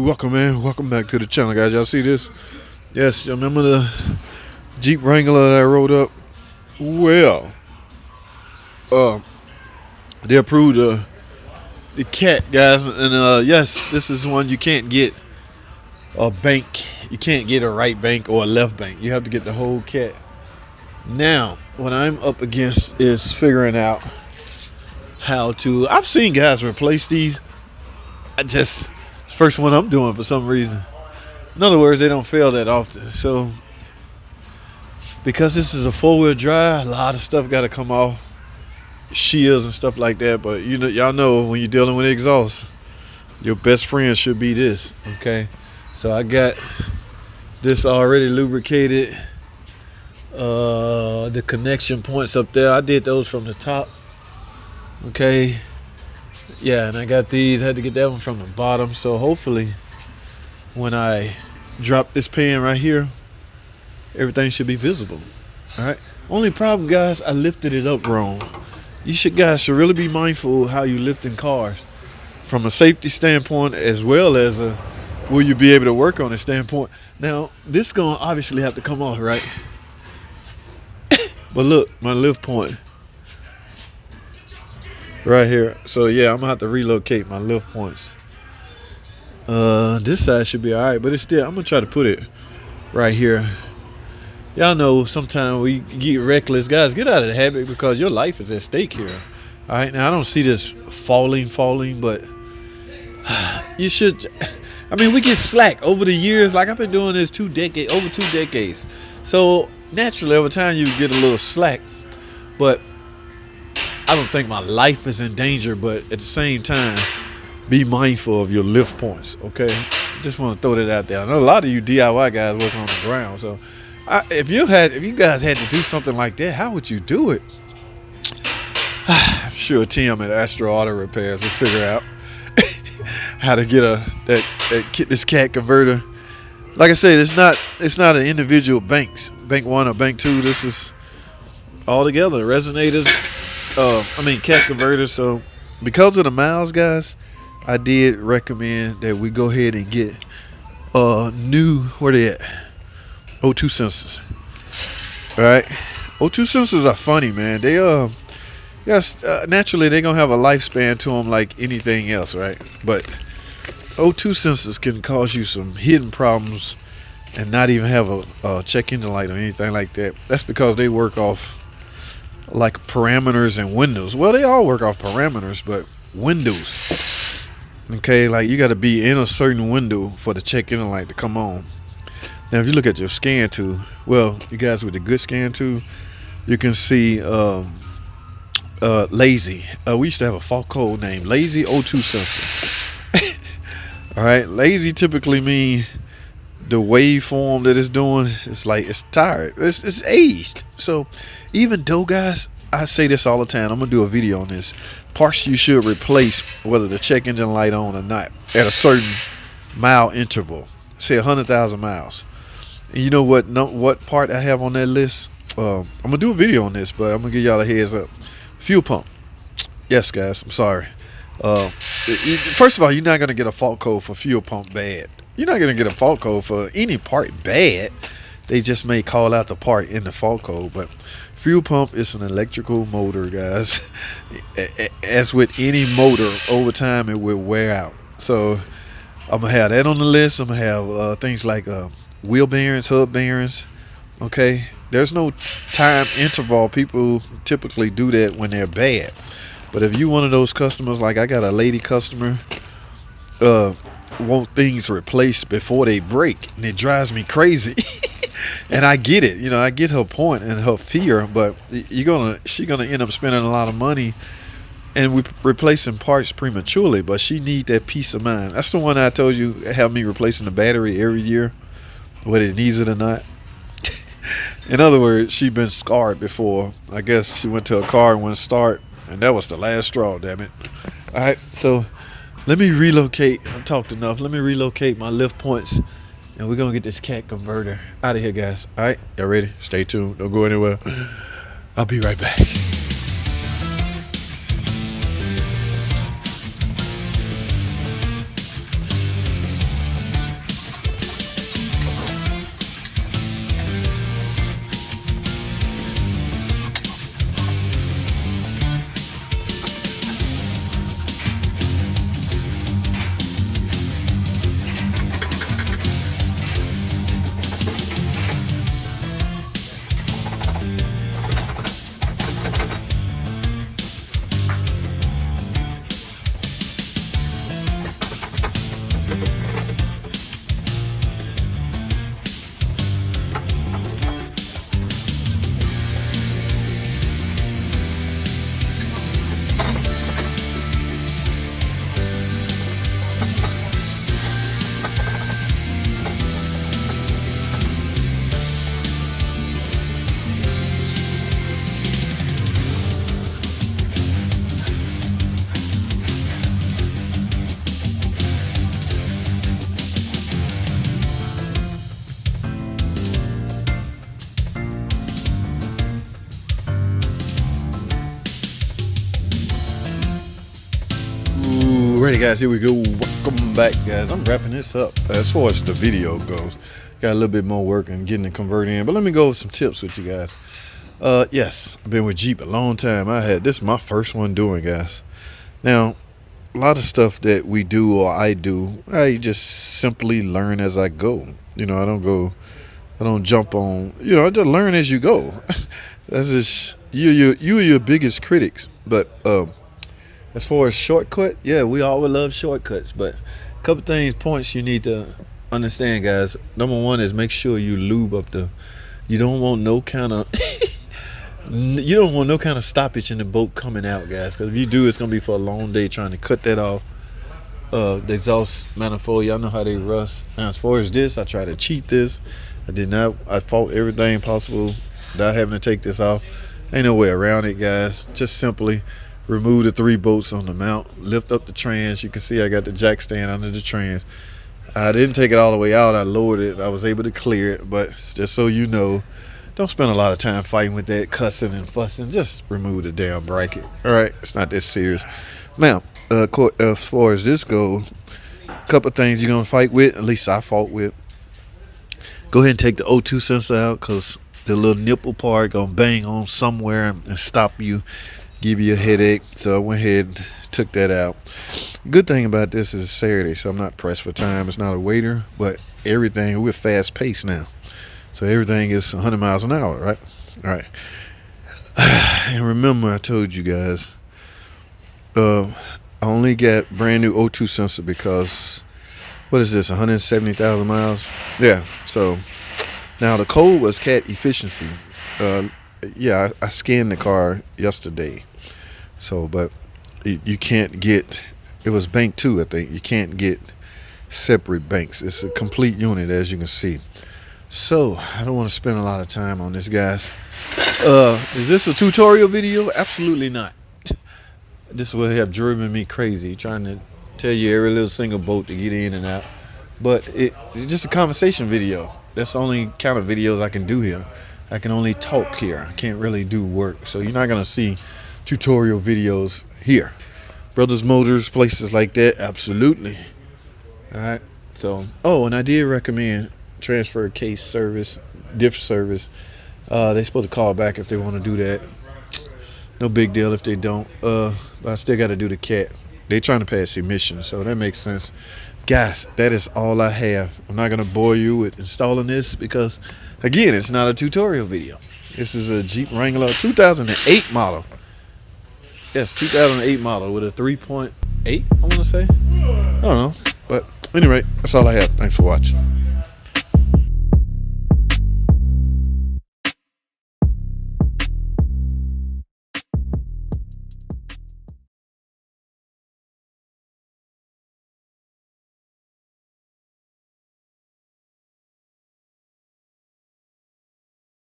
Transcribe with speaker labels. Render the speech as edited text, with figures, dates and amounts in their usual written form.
Speaker 1: Welcome, man. Welcome back to the channel, guys. Y'all see this? Yes, you remember the Jeep Wrangler that I rode up? Well, they approved the cat, guys, and yes, this is one you can't get a bank. You can't get a right bank or a left bank. You have to get the whole cat. Now, what I'm up against is figuring out how to. I've seen guys replace these. It's the first one I'm doing for some reason. In other words, they don't fail that often. So, because this is a four-wheel drive, a lot of stuff got to come off, shields and stuff like that. But you know, y'all know when you're dealing with exhaust, your best friend should be this. Okay, so I got this already lubricated. The connection points up there, I did those from the top. Okay, yeah, and I got these. I had to get that one from the bottom. So hopefully, when I drop this pan right here, everything should be visible. All right. Only problem, guys, I lifted it up wrong. Guys should really be mindful how you lifting cars from a safety standpoint as well as a will you be able to work on a standpoint. Now, this gonna obviously have to come off, right? But look, my lift point right here. So yeah, I'm gonna have to relocate my lift points. This side should be all right, but it's still, I'm gonna try to put it right here. Y'all know sometimes we get reckless. Guys, get out of the habit because your life is at stake here. All right, now I don't see this falling, but you should. I mean, we get slack over the years. Like I've been doing this over 2 decades. So naturally, over time, you get a little slack. But I don't think my life is in danger. But at the same time, be mindful of your lift points. Okay, just want to throw that out there. I know a lot of you DIY guys working on the ground. So if you guys had to do something like that, how would you do it? I'm sure Tim at Astro Auto Repairs will figure out how to get this cat converter. Like I said, it's not an individual bank 1 or bank 2. This is all together resonators. Cat converters. So because of the miles, guys, I did recommend that we go ahead and get new, where they at? O2 sensors. All right, O2 sensors are funny, man. They naturally they're gonna have a lifespan to them like anything else, right? But O2 sensors can cause you some hidden problems and not even have a check engine light or anything like that. That's because they work off like parameters and windows. Well, they all work off parameters, but windows. Okay, like you got to be in a certain window for the check engine light to come on. Now, if you look at your scan tool, well, you guys with the good scan tool, you can see Lazy. We used to have a fault code named Lazy O2 sensor. All right, lazy typically mean the waveform that it's doing is like it's tired, it's aged. So even though, guys, I say this all the time, I'm gonna do a video on this. Parts you should replace whether the check engine light on or not at a certain mile interval, say 100,000 miles. And you know what part I have on that list? I'm gonna do a video on this, but I'm gonna give y'all a heads up. Fuel pump. Yes, guys, I'm sorry. First of all, you're not going to get a fault code for fuel pump bad. You're not going to get a fault code for any part bad. They just may call out the part in the fault code. But fuel pump is an electrical motor, guys. As with any motor, over time it will wear out. So I'm going to have that on the list. I'm going to have things like wheel bearings, hub bearings. Okay, there's no time interval. People typically do that when they're bad. But if you one of those customers, like I got a lady customer, want things replaced before they break, and it drives me crazy. And I get it, I get her point and her fear, but she's gonna end up spending a lot of money, and we replacing parts prematurely. But she need that peace of mind. That's the one I told you have me replacing the battery every year, whether it needs it or not. In other words, she been scarred before. I guess she went to a car and wouldn't start. And that was the last straw, damn it. All right, so let me relocate. I've talked enough. Let me relocate my lift points, and we're going to get this cat converter out of here, guys. All right, y'all ready? Stay tuned. Don't go anywhere. I'll be right back. Alrighty guys, here we go. Welcome back guys. I'm wrapping this up as far as the video goes. Got a little bit more work and getting it converted in, but let me go over some tips with you guys. Yes, I've been with Jeep a long time. This is my first one doing, guys. Now, a lot of stuff that we do or I do, I just simply learn as I go. You know, I don't jump on, I just learn as you go. That's just, you're your biggest critics. But as far as shortcut, yeah, we always love shortcuts. But a couple points you need to understand, guys. Number one is make sure you lube up you don't want no kind of stoppage in the boat coming out, guys. Because if you do, it's gonna be for a long day trying to cut that off. The exhaust manifold, y'all know how they rust. Now, as far as this, I try to cheat this. I fought everything possible without having to take this off. Ain't no way around it, guys. Just simply remove the 3 bolts on the mount, lift up the trans. You can see I got the jack stand under the trans. I didn't take it all the way out. I lowered it. I was able to clear it, but just so you know, don't spend a lot of time fighting with that, cussing and fussing. Just remove the damn bracket. All right, it's not that serious. Now, as far as this goes, a couple of things you're gonna fight with. At least I fought with. Go ahead and take the O2 sensor out, because the little nipple part gonna bang on somewhere and stop you, give you a headache. So I went ahead and took that out. Good thing about this is Saturday, so I'm not pressed for time. It's not a waiter, but we're fast paced now. So everything is 100 miles an hour, right? All right. And remember, I told you guys, I only got brand new O2 sensor because, what is this, 170,000 miles? Yeah, so now the code was cat efficiency. Yeah, I scanned the car yesterday. So, but you can't get, it was bank 2, I think. You can't get separate banks. It's a complete unit, as you can see. So, I don't want to spend a lot of time on this, guys. Is this a tutorial video? Absolutely not. This would have driven me crazy, trying to tell you every little single boat to get in and out. But it's just a conversation video. That's the only kind of videos I can do here. I can only talk here. I can't really do work. So you're not going to see tutorial videos here. Brothers Motors, places like that, absolutely. All right. So, and I did recommend transfer case service, diff service. They're supposed to call back if they want to do that. No big deal if they don't. But I still got to do the cat. They're trying to pass emissions, so that makes sense. Guys, that is all I have. I'm not going to bore you with installing this because, again, it's not a tutorial video. This is a Jeep Wrangler 2008 model. Yes, 2008 model with a 3.8, I want to say. I don't know. But anyway, that's all I have. Thanks for watching.